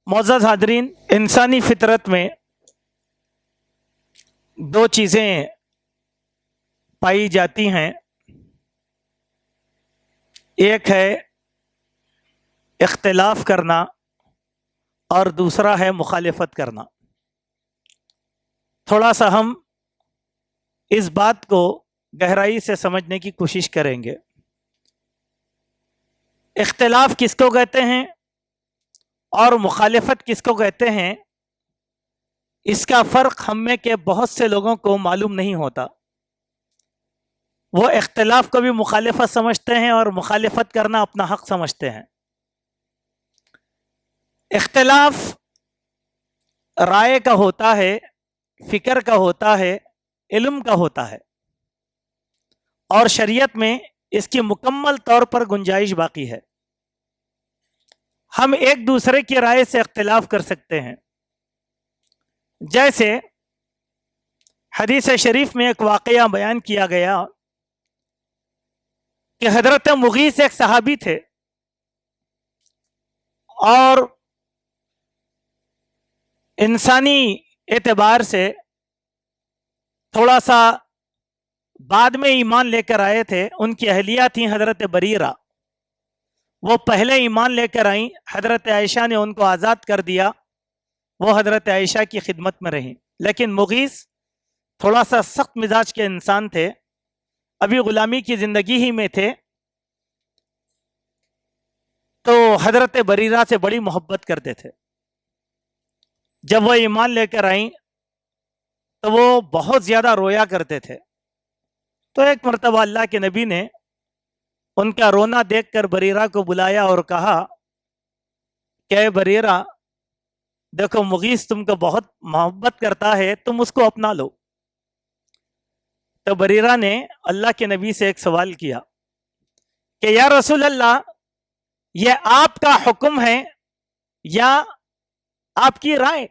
معزز حاضرین، انسانی فطرت میں دو چیزیں پائی جاتی ہیں. ایک ہے اختلاف کرنا اور دوسرا ہے مخالفت کرنا. تھوڑا سا ہم اس بات کو گہرائی سے سمجھنے کی کوشش کریں گے. اختلاف کس کو کہتے ہیں اور مخالفت کس کو کہتے ہیں، اس کا فرق ہم میں کے بہت سے لوگوں کو معلوم نہیں ہوتا. وہ اختلاف کو بھی مخالفت سمجھتے ہیں اور مخالفت کرنا اپنا حق سمجھتے ہیں. اختلاف رائے کا ہوتا ہے، فکر کا ہوتا ہے، علم کا ہوتا ہے، اور شریعت میں اس کی مکمل طور پر گنجائش باقی ہے. ہم ایک دوسرے کی رائے سے اختلاف کر سکتے ہیں. جیسے حدیث شریف میں ایک واقعہ بیان کیا گیا کہ حضرت مغیث ایک صحابی تھے اور انسانی اعتبار سے تھوڑا سا بعد میں ایمان لے کر آئے تھے. ان کی اہلیہ تھیں حضرت بریرہ. وہ پہلے ایمان لے کر آئیں. حضرت عائشہ نے ان کو آزاد کر دیا. وہ حضرت عائشہ کی خدمت میں رہیں. لیکن مغیث تھوڑا سا سخت مزاج کے انسان تھے، ابھی غلامی کی زندگی ہی میں تھے، تو حضرت بریرہ سے بڑی محبت کرتے تھے. جب وہ ایمان لے کر آئیں تو وہ بہت زیادہ رویا کرتے تھے. تو ایک مرتبہ اللہ کے نبی نے ان کا رونا دیکھ کر بریرہ کو بلایا اور کہا کہ اے بریرہ، دیکھو مغیث تم کو بہت محبت کرتا ہے، تم اس کو اپنا لو. تو بریرہ نے اللہ کے نبی سے ایک سوال کیا کہ یا رسول اللہ، یہ آپ کا حکم ہے یا آپ کی رائے؟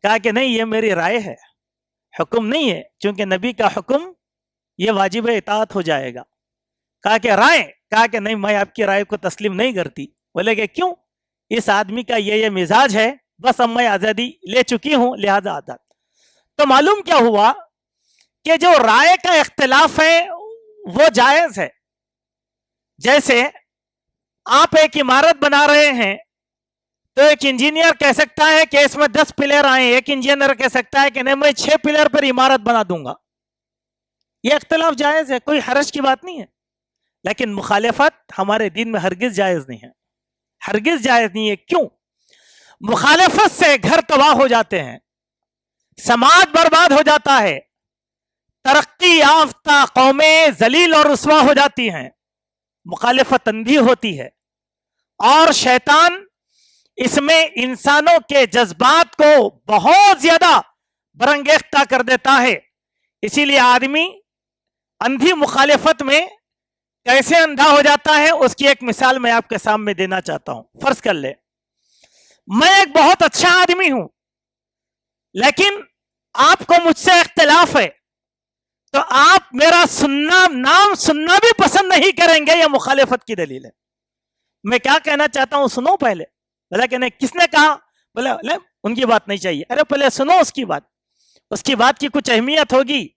کہا کہ نہیں، یہ میری رائے ہے، حکم نہیں ہے، چونکہ نبی کا حکم یہ واجب اطاعت ہو جائے گا. کہا کہ رائے؟ کہا کہ نہیں، میں آپ کی رائے کو تسلیم نہیں کرتی. بولے کہ کیوں؟ اس آدمی کا یہ مزاج ہے، بس اب میں آزادی لے چکی ہوں لہذا آزاد. تو معلوم کیا ہوا کہ جو رائے کا اختلاف ہے وہ جائز ہے. جیسے آپ ایک عمارت بنا رہے ہیں تو ایک انجینئر کہہ سکتا ہے کہ اس میں 10 پلر آئیں، ایک انجینئر کہہ سکتا ہے کہ نہیں، میں 6 پلر پر عمارت بنا دوں گا. یہ اختلاف جائز ہے، کوئی حرج کی بات نہیں ہے. لیکن مخالفت ہمارے دین میں ہرگز جائز نہیں ہے، ہرگز جائز نہیں ہے. کیوں؟ مخالفت سے گھر تباہ ہو جاتے ہیں، سماج برباد ہو جاتا ہے، ترقی یافتہ قومیں ذلیل اور رسوا ہو جاتی ہیں. مخالفت اندھی ہوتی ہے اور شیطان اس میں انسانوں کے جذبات کو بہت زیادہ برانگیختہ کر دیتا ہے. اسی لیے آدمی اندھی مخالفت میں کیسے اندھا ہو جاتا ہے، اس کی ایک مثال میں آپ کے سامنے دینا چاہتا ہوں. فرض کر لے میں ایک بہت اچھا آدمی ہوں، لیکن آپ کو مجھ سے اختلاف ہے، تو آپ میرا نام سننا بھی پسند نہیں کریں گے. یہ مخالفت کی دلیل ہے. میں کیا کہنا چاہتا ہوں سنو پہلے. بولا کہ نہیں، کس نے کہا؟ بولا ان کی بات نہیں چاہیے. ارے پہلے سنو اس کی بات، اس کی بات کی کچھ اہمیت ہوگی.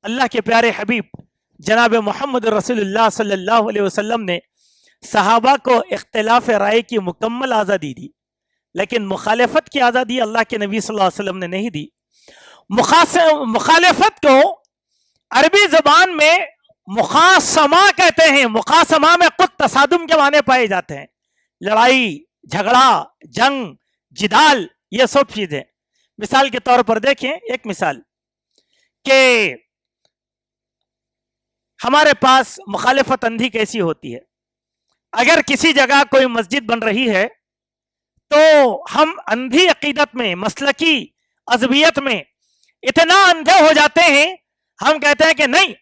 اللہ کے پیارے حبیب جناب محمد رسول اللہ صلی اللہ علیہ وسلم نے صحابہ کو اختلاف رائے کی مکمل آزادی دی، لیکن مخالفت کی آزادی اللہ کے نبی صلی اللہ علیہ وسلم نے نہیں دی. مخالفت کو عربی زبان میں مخاصمہ کہتے ہیں. مخاصمہ میں خود تصادم کے معنی پائے جاتے ہیں، لڑائی جھگڑا، جنگ، جدال، یہ سب چیزیں. مثال کے طور پر دیکھیں، ایک مثال کہ ہمارے پاس مخالفت اندھی کیسی ہوتی ہے. اگر کسی جگہ کوئی مسجد بن رہی ہے تو ہم اندھی عقیدت میں، مسلکی عصبیت میں اتنا اندھے ہو جاتے ہیں، ہم کہتے ہیں کہ نہیں،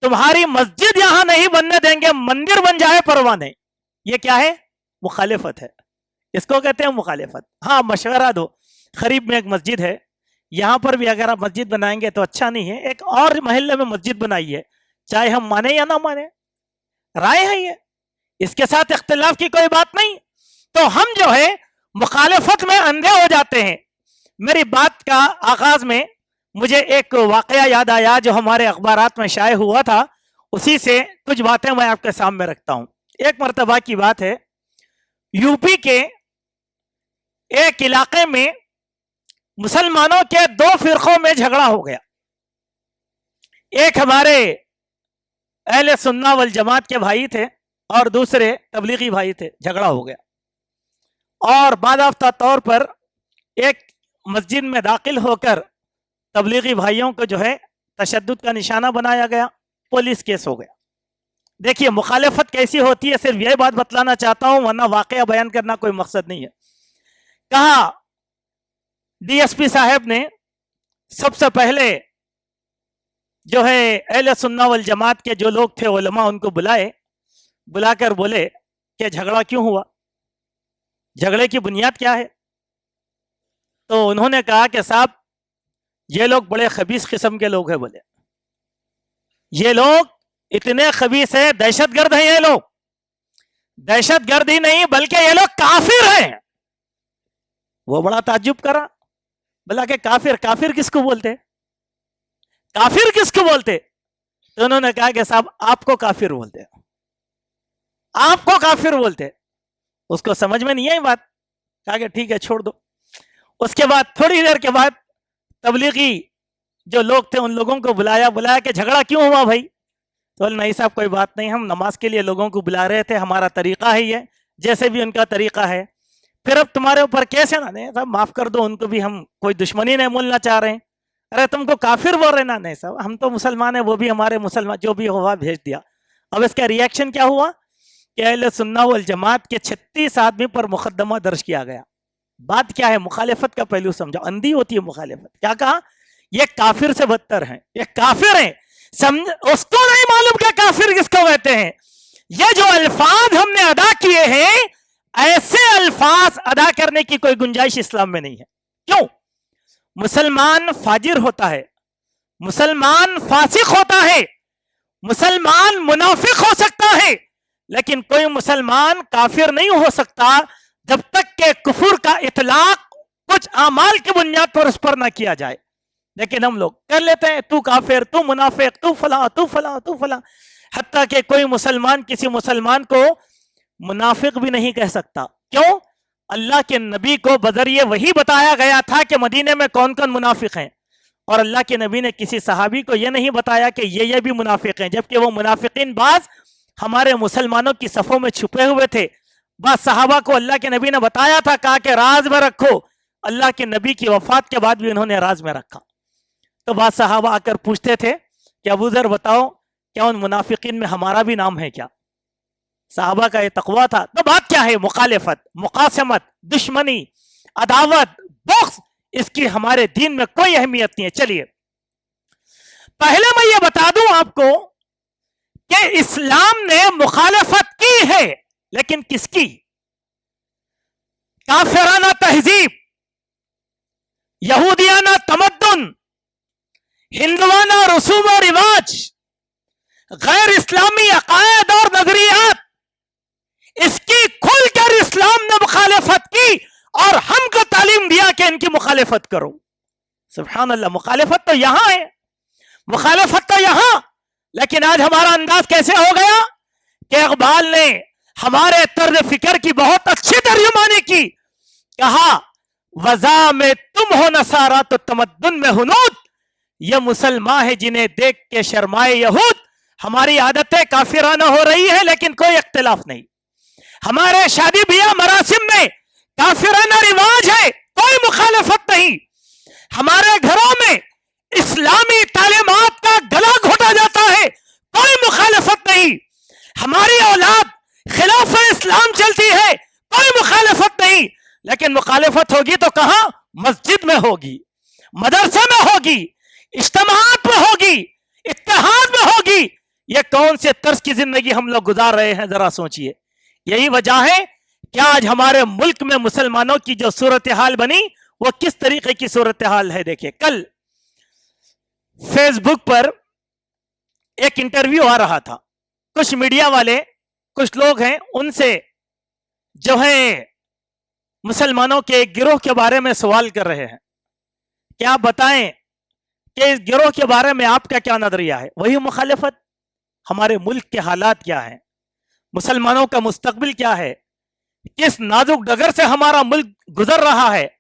تمہاری مسجد یہاں نہیں بننے دیں گے، مندر بن جائے پرواہ نہیں. یہ کیا ہے؟ مخالفت ہے. اس کو کہتے ہیں مخالفت. ہاں، مشورہ دو، قریب میں ایک مسجد ہے، یہاں پر بھی اگر آپ مسجد بنائیں گے تو اچھا نہیں ہے، ایک اور محلے میں مسجد بنائیے، چاہے ہم مانے یا نہ مانے، رائے ہے یہ، اس کے ساتھ اختلاف کی کوئی بات نہیں. تو ہم جو ہے मुखालिफत में अंधे हो जाते हैं। मेरी बात का आगाज में मुझे एक वाकया याद आया जो हमारे अखबारात में शाये हुआ था, उसी से कुछ बातें मैं आपके सामने रखता हूं। एक मर्तबा की बात है, यूपी के एक इलाके में मुसलमानों के दो फिरकों में झगड़ा हो गया। एक हमारे अहले सुन्ना वल जमात के भाई थे और दूसरे तबलीगी भाई थे। झगड़ा हो गया और बादाफ्ता तौर पर एक मस्जिद में दाखिल होकर तबलीगी भाइयों को जो है तशद्दुद का निशाना बनाया गया, पुलिस केस हो गया। देखिए मुखालिफत कैसी होती है, सिर्फ यही बात बतलाना चाहता हूं, वरना वाकया बयान करना कोई मकसद नहीं है। कहा डीएसपी साहब ने सबसे पहले जो है अहले सुन्ना वल जमात के जो लोग थे उलमा, उनको बुलाकर बोले कि झगड़ा क्यों हुआ, झगड़े की बुनियाद क्या है। तो उन्होंने कहा कि साहब ये लोग बड़े खबीस किस्म के लोग हैं। बोले ये लोग इतने खबीस हैं, दहशतगर्द हैं। ये लोग दहशतगर्द ही नहीं बल्कि ये लोग काफिर हैं। वो बड़ा ताज्जुब करा, बोला कि काफिर किसको बोलते, काफिर किसको बोलते। तो उन्होंने कहा कि साहब आपको काफिर बोलते, आपको काफिर बोलते। उसको समझ में नहीं आई बात, कहा कि ठीक है छोड़ दो। उसके बाद थोड़ी देर के बाद तबलीगी जो लोग थे उन लोगों को बुलाया कि झगड़ा क्यों हुआ भाई। तो नहीं साहब कोई बात नहीं, हम नमाज के लिए लोगों को बुला रहे थे, हमारा तरीका है ये, जैसे भी उनका तरीका है। फिर अब तुम्हारे ऊपर केस है ना, नहीं साहब माफ कर दो, उनको भी हम कोई दुश्मनी नहीं बोलना चाह रहे हैं। अरे तुमको काफिर बोल रहे ना, नहीं साहब हम तो मुसलमान है, वो भी हमारे मुसलमान, जो भी हुआ भेज दिया। अब इसका रिएक्शन क्या हुआ कि अहले सुन्ना वल जमात के 36 आदमी पर मुकदमा दर्ज किया गया। बात क्या है, मुखालिफत का पहलू समझो, अंधी होती है मुखालिफत। क्या कहा, ये काफिर से बदतर हैं, ये काफिर हैं। समझ, उसको नहीं मालूम क्या काफिर किसको कहते हैं। ये जो अल्फाज हमने अदा किए हैं, ऐसे अल्फाज अदा करने की कोई गुंजाइश इस्लाम में नहीं है। क्यों? मुसलमान फाजिर होता है, मुसलमान फासिक होता है, मुसलमान मुनाफिक हो सकता है, लेकिन कोई मुसलमान काफिर नहीं हो सकता जब तक के कुफर का इतलाक कुछ अमाल की बुनियाद पर उस पर ना किया जाए। लेकिन हम लोग कर लेते हैं, तू काफिर, तू मुनाफिक, तू फला, तू फला, तू फला। हत्ता कि कोई मुसलमान किसी मुसलमान को मुनाफिक भी नहीं कह सकता। क्यों? अल्लाह के नबी को बजरिए वही बताया गया था कि मदीने में कौन कौन मुनाफिक हैं, और अल्लाह के नबी ने किसी सहाबी को यह नहीं बताया कि ये भी मुनाफिक हैं, जबकि वो मुनाफिकीन बाज हमारे मुसलमानों की सफ़ों में छुपे हुए थे। बस सहाबा को अल्लाह के नबी ने बताया था, कहा कि राज में रखो। अल्लाह के नबी की वफात के बाद भी उन्होंने राज में रखा। तो बाद सहाबा आकर पूछते थे कि अबू ज़र बताओ, क्या उन मुनाफिकीन में हमारा भी नाम है क्या? सहाबा का ये तकवा था। तो बात क्या है, मुखालिफत, मुकासमत, दुश्मनी, अदावत, बुग़्ज़, इसकी हमारे दीन में कोई अहमियत नहीं है। चलिए पहले मैं ये बता दूं आपको कि इस्लाम ने मुखालिफत की है, लेकिन किसकी? काफिराना तहजीब, यहूदियाना तमद्दुन, हिंदुआना रसूम और रिवाज, गैर इस्लामी अकायद और नजरियात, इसकी खुलकर इस्लाम ने मुखालिफत की और हमको तालीम दिया कि इनकी मुखालिफत करो। सुभान अल्लाह, मुखालिफत तो यहां है, मुखालिफत तो यहां। लेकिन आज हमारा अंदाज कैसे हो गया कि इकबाल ने हमारे तर्ज फिक्र की बहुत अच्छी तर्जुमानी की। कहा वज़ा में तुम हो नसारा तो तमद्दुन में हुनूद, ये मुसलमान है जिन्हें देख के शर्माए यहूद। हमारी आदतें काफिराना हो रही है, लेकिन कोई इख्तिलाफ नहीं। हमारे शादी ब्याह मरासिम में काफिराना रिवाज है, कोई मुखालिफत नहीं। हमारे घरों में इस्लामी तालीमात का गला घोटा जाता है, कोई मुखालिफत नहीं। हमारी औलाद खिलाफ इस्लाम चलती है, कोई मुखालिफत नहीं। लेकिन मुखालिफत होगी तो कहां? मस्जिद में होगी, मदरसे में होगी, इज्तिमाअत में होगी, इत्तेहाद में होगी। ये कौन से तर्ज की जिंदगी हम लोग गुजार रहे हैं, जरा सोचिए। यही वजह है कि आज हमारे मुल्क में मुसलमानों की जो सूरत हाल बनी, वो किस तरीके की सूरत हाल है। देखिए कल फेसबुक पर एक इंटरव्यू आ रहा था, कुछ मीडिया वाले, कुछ लोग हैं, उनसे जो है मुसलमानों के एक गिरोह के बारे में सवाल कर रहे हैं कि आप बताएं कि इस गिरोह के बारे में आपका क्या नजरिया है। वही मुखालिफत, हमारे मुल्क के हालात क्या हैं, मुसलमानों का मुस्तकबिल क्या है, किस नाजुक डगर से हमारा मुल्क गुजर रहा है।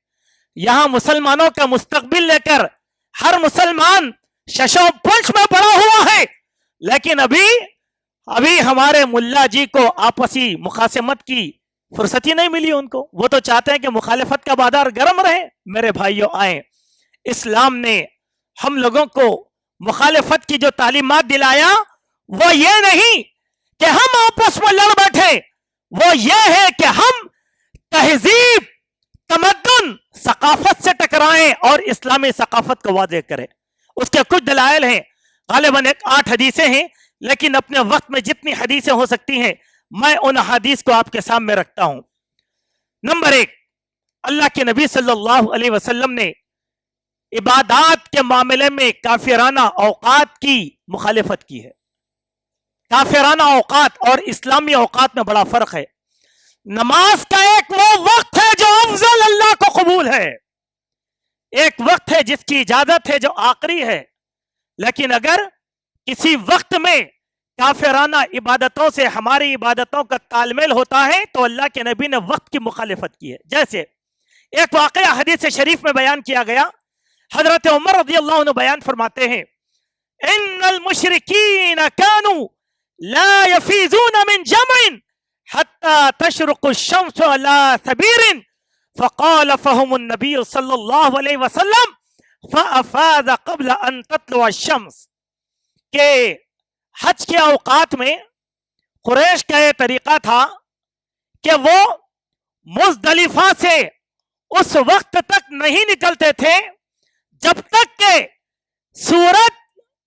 यहां मुसलमानों का मुस्तकबिल लेकर हर मुसलमान शशो पंच में पड़ा हुआ है, लेकिन अभी हमारे मुल्ला जी को आपसी मुखासमत की फुर्सत ही नहीं मिली उनको। वो तो चाहते हैं कि मुखालिफत का बाजार गर्म रहे। मेरे भाइयों, आए, इस्लाम ने हम लोगों को मुखालिफत की जो तालीमात दिलाया वो ये नहीं कि हम आपस में लड़ बैठे, वो ये है कि हम तहजीब, तमद्दुन, सकाफत से टकराएं और इस्लामी सकाफत को वाज़ेह करें। उसके कुछ दलाइल हैं, गालिबन 8 हदीसें हैं, लेकिन अपने वक्त में जितनी हदीसें हो सकती हैं मैं उन हदीस को आपके सामने रखता हूं। नंबर 1, अल्लाह के नबी सल्लल्लाहु अलैहि वसल्लम ने इबादत के मामले में काफिराना औकात की मुखालिफत की है। काफिराना औकात और इस्लामी औकात में बड़ा फर्क है। नमाज का एक वो वक्त है जो अफजल अल्लाह को कबूल है, एक वक्त है जिसकी इजाजत है जो आखिरी है, लेकिन अगर किसी वक्त में काफिराना इबादतों से हमारी इबादतों का तालमेल होता है तो अल्लाह के नबी ने वक्त की मुखालिफत की है। जैसे एक वाकया हदीस शरीफ में बयान किया गया, हजरत उमर रज़ियल्लाहु अन्हु बयान फरमाते हैं, इन्नल मुशरिकीन कानू ला यफीजून मिन जमइन हत्ता तशरुक़ु शम्स अला सबीरिन फ़क़ाल फ़हुमुन नबी सल्लल्लाहु अलैहि वसल्लम फ़अफ़ाज़ क़ब्ल अन तत्लुअ शम्स। के हज के औकात में कुरैश का यह तरीका था कि वो मुज़दलिफा से उस वक्त तक नहीं निकलते थे जब तक के सूरज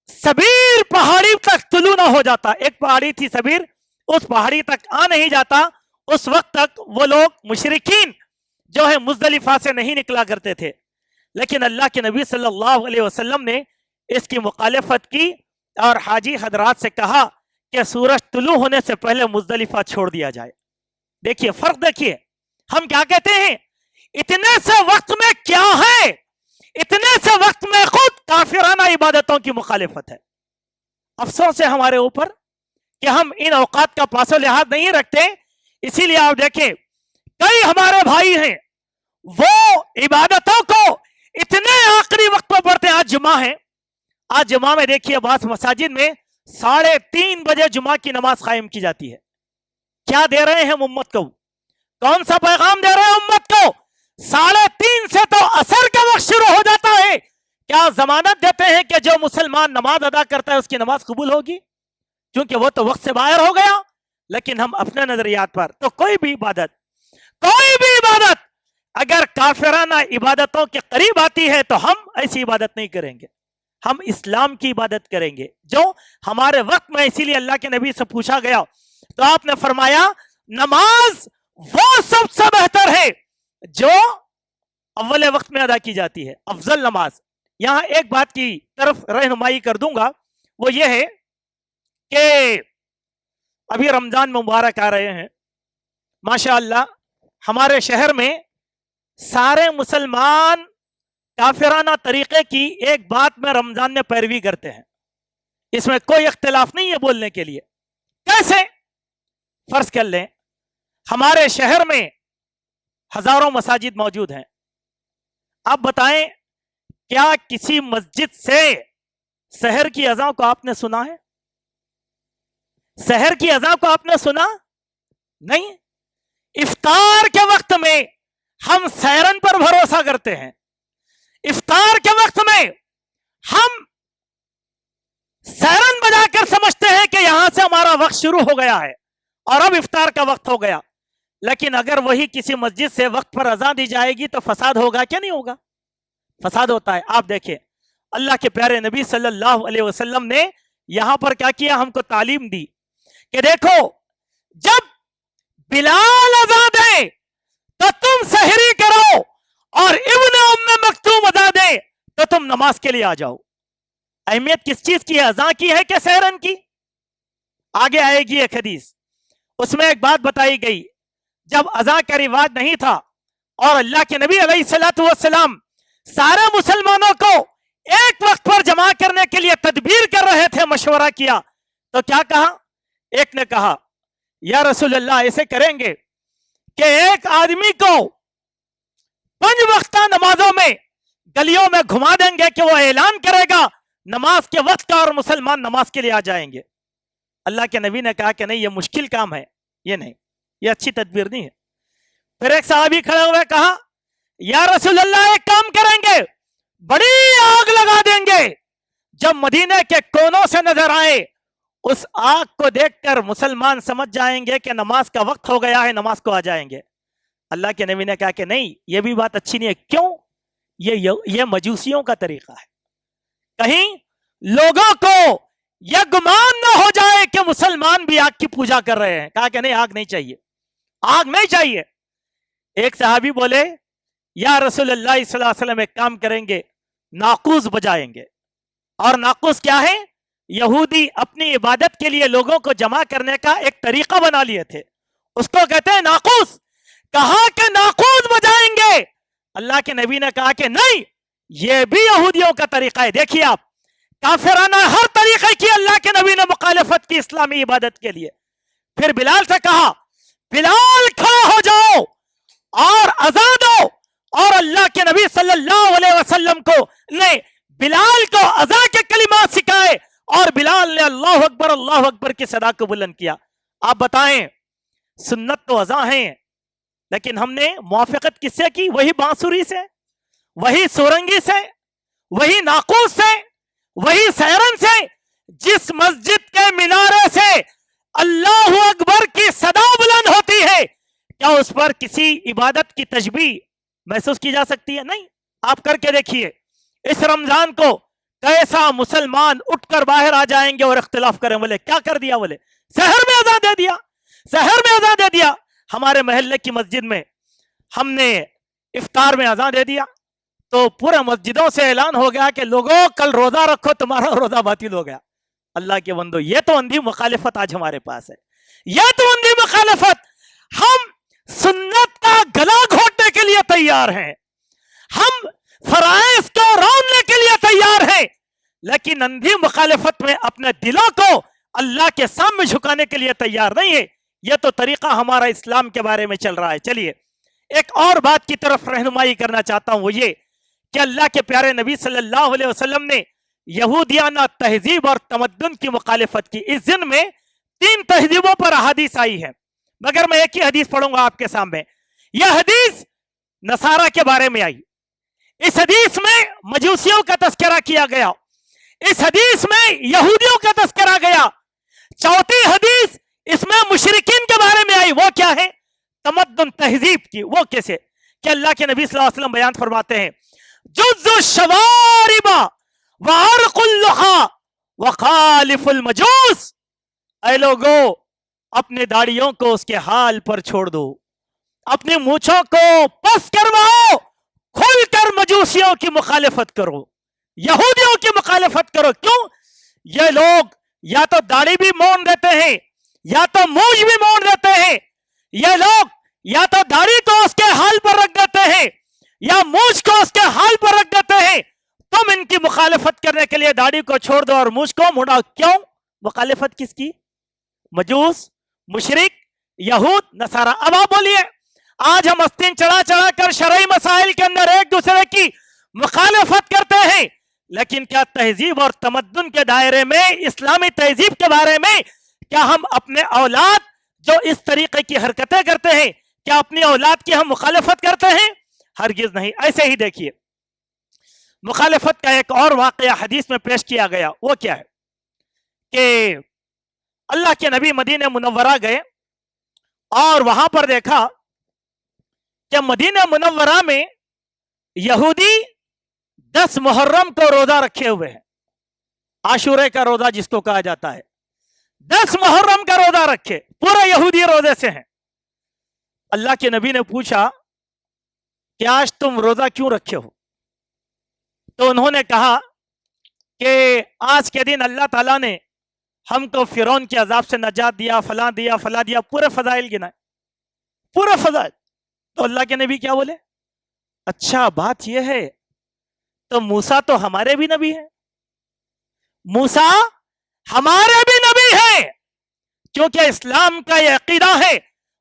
सबीर पहाड़ी तक तुलू ना हो जाता। एक पहाड़ी थी सबीर, उस पहाड़ी तक आ नहीं जाता, उस वक्त तक वो लोग मुशरिकीन जो है मुज़दलिफा से नहीं निकला करते थे। लेकिन अल्लाह के नबी सल्लल्लाहु अलैहि वसल्लम ने इसकी मुखालिफत की और हाजी हजरात से कहा कि सूरज तुलू होने से पहले मुज़दलिफा छोड़ दिया जाए। देखिए फर्क, देखिए हम क्या कहते हैं, इतने से वक्त में क्या है, इतने से वक्त में खुद काफिराना इबादतों की मुखालिफत है। अफसोस है हमारे ऊपर कि हम इन औकात का पासो लिहाज नहीं रखते। इसीलिए आप देखें कई हमारे भाई हैं वो इबादतों को इतने आखिरी वक्त में पढ़ते हैं। आज जुमा है, आज जुमा में देखिए बास मसाजिद में 3:30 बजे जुमा की नमाज कायम की जाती है। क्या दे रहे हैं उम्मत को, कौन सा पैगाम दे रहे हैं उम्मत को? 3:30 से तो असर का वक्त शुरू हो जाता है। क्या जमानत देते हैं कि जो मुसलमान नमाज अदा करता है उसकी नमाज कबूल होगी, क्योंकि वो तो वक्त से बाहर हो गया। लेकिन हम अपने नजरियात पर तो कोई भी इबादत अगर काफिराना इबादतों के करीब आती है तो हम ऐसी इबादत नहीं करेंगे, हम इस्लाम की इबादत करेंगे जो हमारे वक्त में। इसीलिए अल्लाह के नबी से पूछा गया तो आपने फरमाया नमाज वो सबसे बेहतर है जो अव्वल वक्त में अदा की जाती है, अफजल नमाज। यहां एक बात की तरफ रहनुमाई कर दूंगा, वो ये है कि अभी रमजान मुबारक आ रहे हैं, माशाअल्लाह हमारे शहर में सारे मुसलमान काफिराना तरीके की एक बात में रमजान में पैरवी करते हैं, इसमें कोई इख्तिलाफ नहीं है बोलने के लिए। कैसे? फर्ज कर लें हमारे शहर में हजारों मसाजिद मौजूद हैं, आप बताएं क्या किसी मस्जिद से सहर की अज़ान को आपने सुना है? सहर की अज़ान को आपने सुना नहीं। इफ्तार के वक्त में हम सैरन पर भरोसा करते हैं, इफ्तार के वक्त में हम सैरन बजाकर समझते हैं कि यहां से हमारा वक्त शुरू हो गया है और अब इफ्तार का वक्त हो गया। लेकिन अगर वही किसी मस्जिद से वक्त पर अज़ान दी जाएगी तो फसाद होगा क्या नहीं होगा? फसाद होता है। आप देखिए अल्लाह के प्यारे नबी सल्लल्लाहु अलैहि वसल्लम ने यहां पर क्या किया, हमको तालीम दी कि देखो जब बिलाल अज़ान दे तो तुम सहरी करो और इब्ने उम्मे मक्तूम अज़ान दे तो तुम नमाज के लिए आ जाओ। अहमियत किस चीज की है, अज़ान की है कि सहरन की? आगे आएगी एक हदीस, उसमें एक बात बताई गई, जब अज़ान का रिवाज नहीं था اور اللہ کے نبی علیہ الصلوۃ والسلام سارے مسلمانوں کو ایک وقت پر جمع کرنے کے لیے تدبیر کر رہے تھے, مشورہ کیا تو کیا کہا؟ ایک نے کہا یا رسول اللہ ایسے کریں گے کہ ایک آدمی کو 5 وقتہ نمازوں میں گلیوں میں گھما دیں گے کہ وہ اعلان کرے گا نماز کے وقت کا اور مسلمان نماز کے لیے آ جائیں گے. اللہ کے نبی نے کہا کہ نہیں, یہ مشکل کام ہے, یہ نہیں, یہ اچھی تدبیر نہیں ہے. پھر ایک صحابی کھڑے ہوئے کہا یا رسول اللہ ایک کام کریں گے, بڑی آگ لگا دیں گے, جب مدینے کے کونوں سے نظر آئے اس آگ کو دیکھ کر مسلمان سمجھ جائیں گے کہ نماز کا وقت ہو گیا ہے, نماز کو آ جائیں گے. اللہ کے نبی نے کہا کہ نہیں, یہ بھی بات اچھی نہیں ہے. کیوں؟ یہ مجوسیوں کا طریقہ ہے. کہیں لوگوں کو یہ گمان نہ ہو جائے کہ مسلمان بھی آگ کی پوجا کر رہے ہیں. کہا کہ نہیں, آگ نہیں چاہیے, آگ نہیں چاہیے. ایک صحابی بولے یا رسول اللہ صلی اللہ علیہ وسلم ایک کام کریں گے, ناقوس بجائیں گے. اور ناقوس کیا ہے؟ یہودی اپنی عبادت کے لیے لوگوں کو جمع کرنے کا ایک طریقہ بنا لیے تھے, اس کو کہتے ہیں ناقوس. کہا کہ ناقوس بجائیں گے. اللہ کے نبی نے کہا کہ نہیں, یہ بھی یہودیوں کا طریقہ ہے. دیکھیے آپ, کافرانہ ہر طریقے کی اللہ کے نبی نے مخالفت کی اسلامی عبادت کے لیے. پھر بلال سے کہا بلال کھڑا ہو جاؤ اور اذان دو, اور اللہ کے نبی صلی اللہ علیہ وسلم کو نے بلال کو اذان کے کلمات سکھائے اور بلال نے اللہ اکبر کی صدا کو بلند کیا. آپ بتائیں, سنت تو اذان ہیں, لیکن ہم نے موافقت کس سے کی؟ وہی بانسری سے, وہی سورنگی سے, وہی ناقوس سے, وہی سیرن سے. جس مسجد کے مینارے سے اللہ اکبر کی صدا بلند ہوتی ہے, کیا اس پر کسی عبادت کی تشبیہ محسوس کی جا سکتی ہے؟ نہیں. آپ کر کے دیکھیے, اس رمضان کو کیسا مسلمان اٹھ کر باہر آ جائیں گے اور اختلاف کریں. بولے کیا کر دیا؟ بولے سحر میں اذان دے دیا, سحر میں اذان دے دیا. ہمارے محلے کی مسجد میں ہم نے افطار میں اذان دے دیا تو پورے مسجدوں سے اعلان ہو گیا کہ لوگوں کل روزہ رکھو, تمہارا روزہ باطل ہو گیا. اللہ کے بندو, یہ تو اندھی مخالفت آج ہمارے پاس ہے, یہ تو اندھی مخالفت. ہم سنت کا گلا گھونٹنے کے لیے تیار ہیں, ہم فرائض کو رونے کے لیے تیار ہیں, لیکن اندھی مخالفت میں اپنے دلوں کو اللہ کے سامنے جھکانے کے لیے تیار نہیں ہے. یہ تو طریقہ ہمارا اسلام کے بارے میں چل رہا ہے. چلیے ایک اور بات کی طرف رہنمائی کرنا چاہتا ہوں, وہ یہ کہ اللہ کے پیارے نبی صلی اللہ علیہ وسلم نے یہودیانہ تہذیب اور تمدن کی مخالفت کی. اس دن میں 3 تہذیبوں پر احادیث آئی ہے, مگر میں ایک ہی حدیث پڑھوں گا آپ کے سامنے. یہ حدیث نصارہ کے بارے میں آئی. اس حدیث میں مجوسیوں کا تذکرہ کیا گیا, اس حدیث میں یہودیوں کا تذکرہ گیا. چوتھی حدیث اس میں مشرکین کے بارے میں آئی. وہ کیا ہے؟ تمدن تہذیب کی. وہ کیسے کہ اللہ کے نبی صلی اللہ علیہ وسلم بیان فرماتے ہیں جز الشوارب وعرق اللحى وخالف المجوس. اے لوگو, اپنے داڑیوں کو اس کے حال پر چھوڑ دو, اپنی مونچھوں کو پس کرواؤ, کھل کر مجوسیوں کی مخالفت کرو, یہودیوں کی مخالفت کرو. کیوں؟ یہ لوگ یا تو داڑھی بھی مون دیتے ہیں, یا تو مونچھ بھی مون دیتے ہیں. یہ لوگ یا تو داڑھی کو اس کے حال پر رکھ دیتے ہیں یا مونچھ کو اس کے حال پر رکھ دیتے ہیں. تم ان کی مخالفت کرنے کے لیے داڑھی کو چھوڑ دو اور مونچھ کو مڑاؤ. کیوں؟ مخالفت کس کی؟ مجوس, مشرک, یہود, نصارہ. اب آپ بولیے, آج ہم آستین چڑھا چڑھا کر شرعی مسائل کے اندر ایک دوسرے کی مخالفت کرتے ہیں, لیکن کیا تہذیب اور تمدن کے دائرے میں اسلامی تہذیب کے بارے میں کیا ہم اپنے اولاد جو اس طریقے کی حرکتیں کرتے ہیں, کیا اپنی اولاد کی ہم مخالفت کرتے ہیں؟ ہرگز نہیں. ایسے ہی دیکھیے, مخالفت کا ایک اور واقعہ حدیث میں پیش کیا گیا. وہ کیا ہے کہ اللہ کے نبی مدینہ منورہ گئے اور وہاں پر دیکھا کہ مدینہ منورہ میں یہودی 10 محرم کو روزہ رکھے ہوئے ہیں. عاشورے کا روزہ جس کو کہا جاتا ہے, 10 محرم کا روزہ رکھے, پورے یہودی روزے سے ہیں. اللہ کے نبی نے پوچھا کہ آج تم روزہ کیوں رکھے ہو؟ تو انہوں نے کہا کہ آج کے دن اللہ تعالیٰ نے ہم کو فرعون کے عذاب سے نجات دیا, فلاں دیا, فلاں دیا, پورے فضائل گنائے, پورے فضائل. تو اللہ کے نبی کیا بولے؟ अच्छा बात यह है तो मूसा तो हमारे भी नबी हैं, मूसा हमारे भी नबी हैं, क्योंकि इस्लाम का यह अकीदा है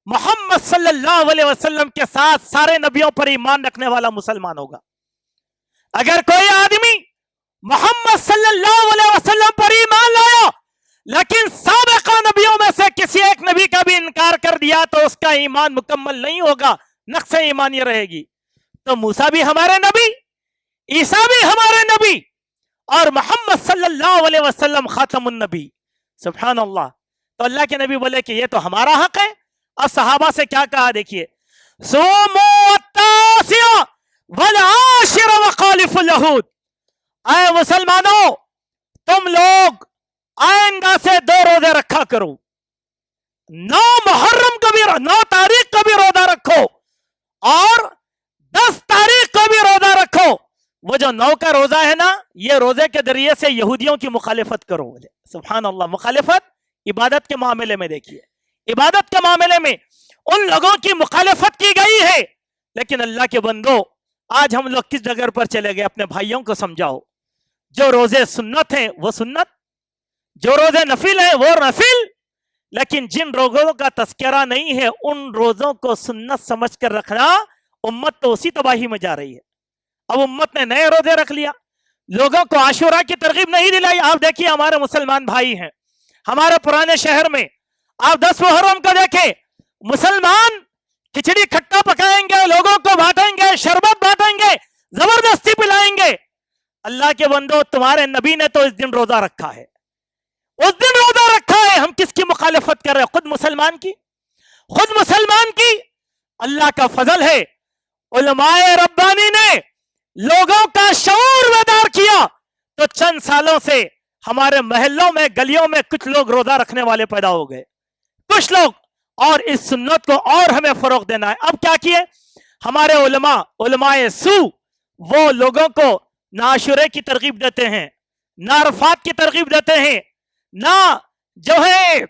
मोहम्मद सल्लल्लाहु अलैहि वसल्लम के साथ सारे नबियों पर ईमान रखने वाला मुसलमान होगा। अगर कोई आदमी मोहम्मद सल्लल्लाहु अलैहि वसल्लम पर ईमान लाया लेकिन साबिका नबियों में से किसी एक नबी का भी इनकार कर दिया तो उसका ईमान मुकम्मल नहीं होगा, नक्स ईमान ये रहेगी। तो मूसा भी हमारे नबी, ईसा भी हमारे नबी और मोहम्मद सल्लल्लाहु अलैहि वसल्लम खातमुन नबी। सुभान अल्लाह। तो अल्लाह के नबी बोले कि ये तो हमारा हक है। अब सहाबा से क्या कहा देखिए, आए मुसलमानों, तुम लोग आइंदा से 2 रोजे रखा करो, 9 मुहर्रम को भी, 9 तारीख को भी रोजा रखो और 10 तारीख को भी रोजा रखो। वो जो 9 का रोजा है ना, ये रोजे के जरिए से यहूदियों की मुखालिफत करो। बोले सुभान अल्लाह। मुखालिफत इबादत के मामले में देखिए, इबादत के मामले में उन लोगों की मुखालिफत की गई है। लेकिन अल्लाह के बंदो, आज हम लोग किस जगह पर चले गए? अपने भाइयों को समझाओ, जो रोजे सुन्नत हैं वो सुन्नत, जो रोजे नफिल है वो नफिल। लेकिन जिन रोजों का तस्करा नहीं है उन रोजों को सुन्नत समझकर रखना, उम्मत तो उसी तबाही में जा रही है। अब उम्मत ने नए रोजे रख लिया, लोगों को आशुरा की तरगीब नहीं दिलाई। आप देखिए, हमारे मुसलमान भाई हैं हमारे पुराने शहर में, आप 10 मुहर्रम को देखें, मुसलमान खिचड़ी खट्टा पकाएंगे, लोगों को बांटेंगे, शरबत बांटेंगे, जबरदस्ती पिलाएंगे। अल्लाह के बंदो, तुम्हारे नबी ने तो इस दिन रोजा रखा है, उस दिन रोजा रखा है। हम किसकी मुखालिफत कर रहे हैं? खुद मुसलमान की, खुद मुसलमान की। अल्लाह का फजल है, उलमाए रब्बानी ने लोगों का शऊर बेदार किया तो चंद सालों से हमारे महल्लों में, गलियों में कुछ लोग रोजा रखने वाले पैदा हो गए, कुछ लोग। और इस सुन्नत को और हमें फरोग देना है। अब क्या किए हमारे उलमाए सू, वो लोगों को ना आशुरे की तरगीब देते हैं, ना अरफात की तरगीब देते हैं, ना जो है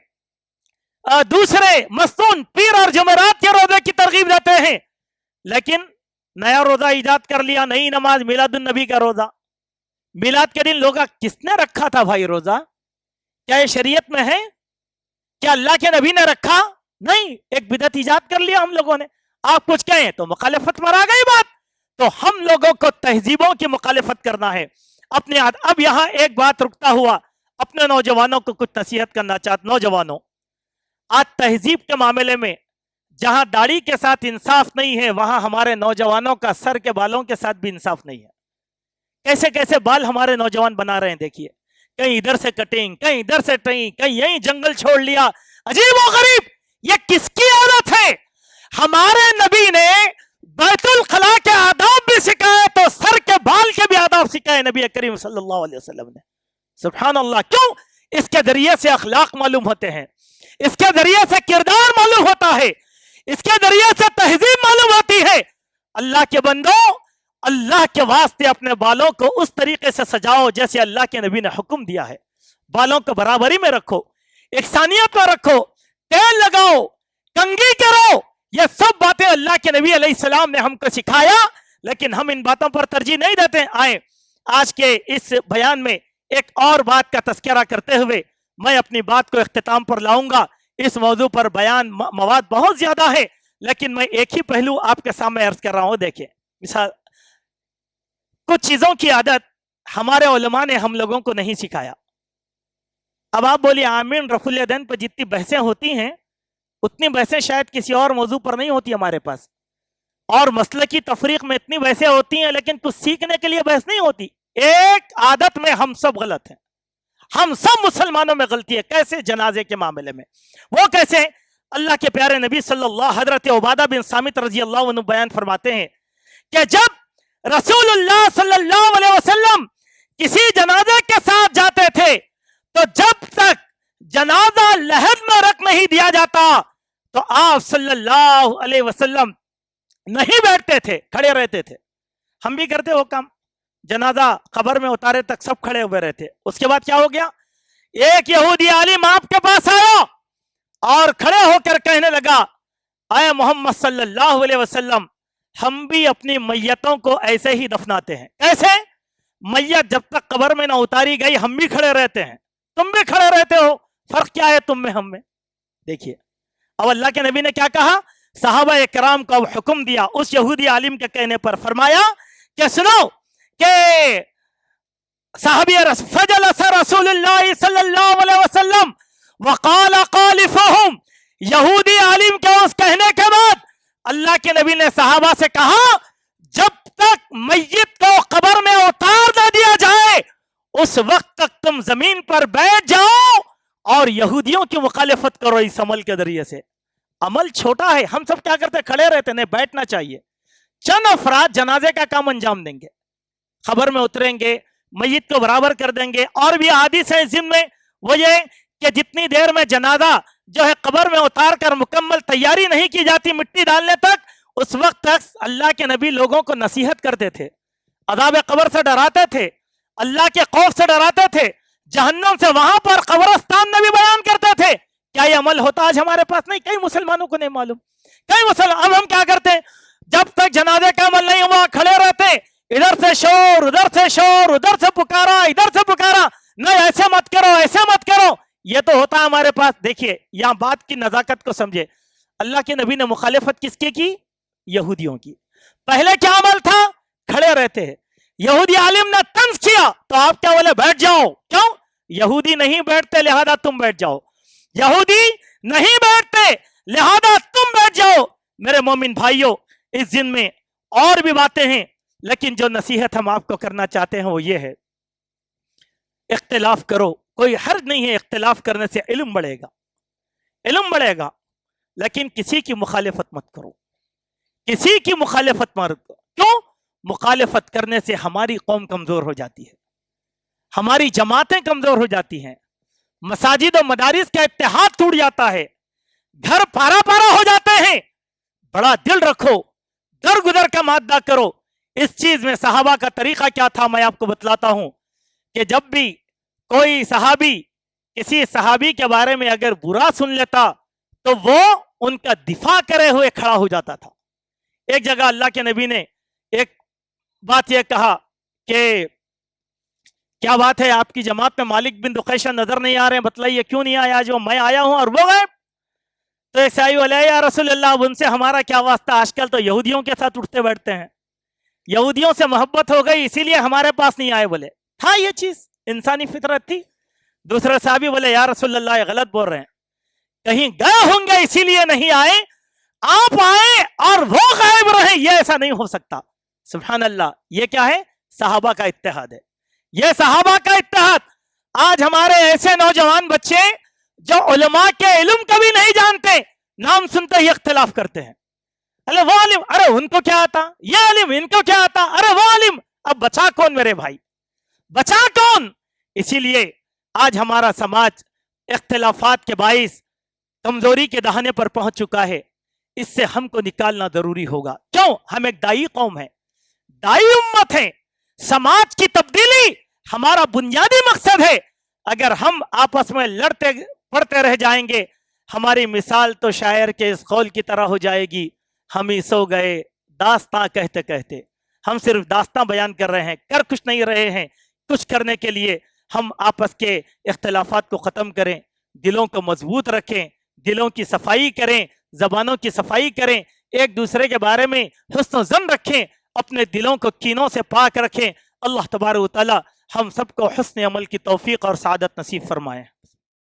दूसरे मस्तून पीर और जुमेरात के रोजे की तरगीब देते हैं। लेकिन नया रोजा इजाद कर लिया, नई नमाज मिलादुन नबी का रोजा। मिलाद के दिन लोग, किसने रखा था भाई रोजा? क्या ये शरीयत में है? क्या अल्लाह के नबी ने रखा? नहीं, एक बिदअत इजाद कर लिया हम लोगों ने। आप कुछ कहें तो मुखालिफत पर आ गई बात। तो हम लोगों को तहजीबों की मुखालिफत करना है अपने हाथ। अब यहां एक बात रुकता हुआ अपने नौजवानों को कुछ नसीहत करना चाहता। नौजवानों, आज तहजीब के मामले में जहां दाढ़ी के साथ इंसाफ नहीं है, वहां हमारे नौजवानों का सर के बालों के साथ भी इंसाफ नहीं है। कैसे कैसे बाल हमारे नौजवान बना रहे हैं देखिए, कहीं इधर से कटिंग, कहीं इधर से कटिंग, कहीं यहीं जंगल छोड़ लिया। अजीब और गरीब, ये किसकी आदत है? हमारे नबी ने बैतुल खला के आदाब भी सिखाए तो सर के बाल के भी आदाब सिखाए नबी करीम सल्लल्लाहु अलैहि वसल्लम ने। सुभान अल्लाह। क्यों? इसके जरिए से अखलाक मालूम होते हैं, इसके जरिए से किरदार मालूम होता है, इसके जरिए से तहजीब मालूम होती है। अल्लाह के बंदो, अल्लाह के वास्ते अपने बालों को उस तरीके से सजाओ जैसे अल्लाह के नबी ने हुक्म दिया है। बालों को बराबरी में रखो, इकसानियत में रखो, तेल लगाओ, कंघी करो। ये सब बातें अल्लाह के नबी अलैहिस्सलाम ने हमको सिखाया, लेकिन हम इन बातों पर तरजीह नहीं देते। आए आज के इस बयान में एक और बात का तस्करा करते हुए मैं अपनी बात को इख्तिताम पर लाऊंगा। इस मौजू पर बयान मवाद बहुत ज्यादा है, लेकिन मैं एक ही पहलू आपके सामने अर्ज कर रहा हूं। देखिए, मिसाल, कुछ चीजों की आदत हमारे उलमा ने हम लोगों को नहीं सिखाया। अब आप बोलिए, आमीन रफुल यदैन पर जितनी बहसें होती हैं उतनी बहसें शायद किसी और मौजू पर नहीं होती हमारे पास, और मसले की तफरीक में इतनी बहसें होती हैं, लेकिन कुछ सीखने के लिए बहस नहीं होती। एक आदत में हम सब गलत हैं, हम सब मुसलमानों में गलती है। कैसे? जनाजे के मामले में। वो कैसे? अल्लाह के प्यारे नबी सल्लल्लाहु हजरत उबादा बिन सामित रजी अल्लाह अन्हु बयान फरमाते हैं कि जब रसूलुल्लाह सल्लल्लाहु अलैहि वसल्लम किसी जनाजे के साथ जाते थे तो जब तक जनाजा लहद में रख नहीं दिया जाता तो आप सल्लल्लाहु अलैहि वसल्लम नहीं बैठते थे, खड़े रहते थे। हम भी करते वो काम, जनाजा कब्र में उतारे तक सब खड़े हुए रहते। उसके बाद क्या हो गया? एक यहूदी आलिम आपके पास आया और खड़े होकर कहने लगा, आए मोहम्मद सल्लल्लाहु अलैहि वसल्लम, ہم بھی اپنی میتوں کو ایسے ہی دفناتے ہیں. کیسے؟ میت جب تک قبر میں نہ اتاری گئی ہم بھی کھڑے رہتے ہیں, تم بھی کھڑے رہتے ہو, فرق کیا ہے تم میں ہم میں؟ دیکھیے اب اللہ کے نبی نے کیا کہا, صحابہ کرام کو اب حکم دیا اس یہودی عالم کے کہنے پر, فرمایا کہ سنو کہ صحابی فجلس رسول اللہ صلی اللہ علیہ وسلم وقال خالفهم, یہودی عالم کے اس کہنے کے بعد اللہ کے نبی نے صحابہ سے کہا جب تک میت کو قبر میں اتار نہ دیا جائے اس وقت تک تم زمین پر بیٹھ جاؤ اور یہودیوں کی مخالفت کرو اس عمل کے ذریعے سے. عمل چھوٹا ہے, ہم سب کیا کرتے, کھڑے رہتے, نہیں بیٹھنا چاہیے. چند افراد جنازے کا کام انجام دیں گے, قبر میں اتریں گے, میت کو برابر کر دیں گے. اور بھی حدیث ہے ضمن میں, وہ یہ کہ جتنی دیر میں جنازہ جو ہے قبر میں اتار کر مکمل تیاری نہیں کی جاتی مٹی ڈالنے تک, اس وقت تک اللہ کے نبی لوگوں کو نصیحت کرتے تھے, عذاب قبر سے ڈراتے تھے, اللہ کے خوف سے ڈراتے تھے, جہنم سے وہاں پر قبرستان میں بھی بیان کرتے تھے. کیا یہ عمل ہوتا آج ہمارے پاس؟ نہیں, کئی مسلمانوں کو نہیں معلوم. کئی مسلمان اب ہم کیا کرتے ہیں, جب تک جنازے کا عمل نہیں ہوا کھڑے رہتے, ادھر سے شور ادھر سے شور, ادھر سے پکارا ادھر سے پکارا, نہیں ایسے مت کرو ایسے مت کرو, یہ تو ہوتا ہے ہمارے پاس. دیکھیے یہاں بات کی نزاکت کو سمجھے, اللہ کے نبی نے مخالفت کس کی؟ یہودیوں کی. پہلے کیا عمل تھا؟ کھڑے رہتے ہیں. یہودی عالم نے طنز کیا تو آپ کیا بولے, بیٹھ جاؤ. کیوں؟ یہودی نہیں بیٹھتے لہذا تم بیٹھ جاؤ, یہودی نہیں بیٹھتے لہذا تم بیٹھ جاؤ. میرے مومن بھائیوں, اس دن میں اور بھی باتیں ہیں, لیکن جو نصیحت ہم آپ کو کرنا چاہتے ہیں وہ یہ ہے, اختلاف کرو, کوئی حرج نہیں ہے, اختلاف کرنے سے علم بڑھے گا, علم بڑھے گا, لیکن کسی کی مخالفت مت کرو, کسی کی مخالفت مت کرو. کیوں؟ مخالفت کرنے سے ہماری قوم کمزور ہو جاتی ہے, ہماری جماعتیں کمزور ہو جاتی ہیں, مساجد و مدارس کا اتحاد ٹوٹ جاتا ہے, گھر پارا پارا ہو جاتے ہیں. بڑا دل رکھو, درگزر کا مادہ کرو. اس چیز میں صحابہ کا طریقہ کیا تھا میں آپ کو بتلاتا ہوں کہ جب بھی کوئی صحابی کسی صحابی کے بارے میں اگر برا سن لیتا تو وہ ان کا دفاع کرے ہوئے کھڑا ہو جاتا تھا. ایک جگہ اللہ کے نبی نے ایک بات یہ کہا کہ کیا بات ہے آپ کی جماعت میں مالک بن دقیشہ نظر نہیں آ رہے ہیں, بتلائیے کیوں نہیں آیا؟ جو میں آیا ہوں اور وہ غائب. تو ایک صحابی بولے یا رسول اللہ اب ان سے ہمارا کیا واسطہ, آج کل تو یہودیوں کے ساتھ اٹھتے بیٹھتے ہیں, یہودیوں سے محبت ہو گئی اسی لیے ہمارے پاس نہیں آئے. بولے ہاں یہ چیز انسانی فطرت تھی. دوسرے صحابی بولے یا رسول اللہ یہ غلط بول رہے ہیں, کہیں گئے ہوں گے اسی لیے نہیں آئے, آپ آئے اور وہ غائب رہے, یہ ایسا نہیں ہو سکتا. سبحان اللہ, یہ کیا ہے؟ صحابہ کا اتحاد ہے, یہ صحابہ کا اتحاد. آج ہمارے ایسے نوجوان بچے جو علماء کے علم کبھی نہیں جانتے, نام سنتے ہی اختلاف کرتے ہیں. ارے وہ عالم, ارے ان کو کیا آتا, یہ عالم ان کو کیا آتا, ارے وہ عالم. اب بچا کون میرے بھائی, بچا کون؟ اسی لیے آج ہمارا سماج اختلافات کے باعث کمزوری کے دہانے پر پہنچ چکا ہے. اس سے ہم کو نکالنا ضروری ہوگا. کیوں؟ ہم ایک دائی قوم ہے, دائی امت ہے, سماج کی تبدیلی ہمارا بنیادی مقصد ہے. اگر ہم آپس میں لڑتے پڑتے رہ جائیں گے, ہماری مثال تو شاعر کے اس قول کی طرح ہو جائے گی, ہم ہی سو گئے داستاں کہتے کہتے. ہم صرف داستاں بیان کر رہے ہیں, کر کچھ نہیں رہے ہیں. کچھ کرنے کے لیے ہم آپس کے اختلافات کو ختم کریں, دلوں کو مضبوط رکھیں, دلوں کی صفائی کریں, زبانوں کی صفائی کریں, ایک دوسرے کے بارے میں حسن و ظن رکھیں, اپنے دلوں کو کینوں سے پاک رکھیں. اللہ تبارک و تعالی ہم سب کو حسن عمل کی توفیق اور سعادت نصیب فرمائے.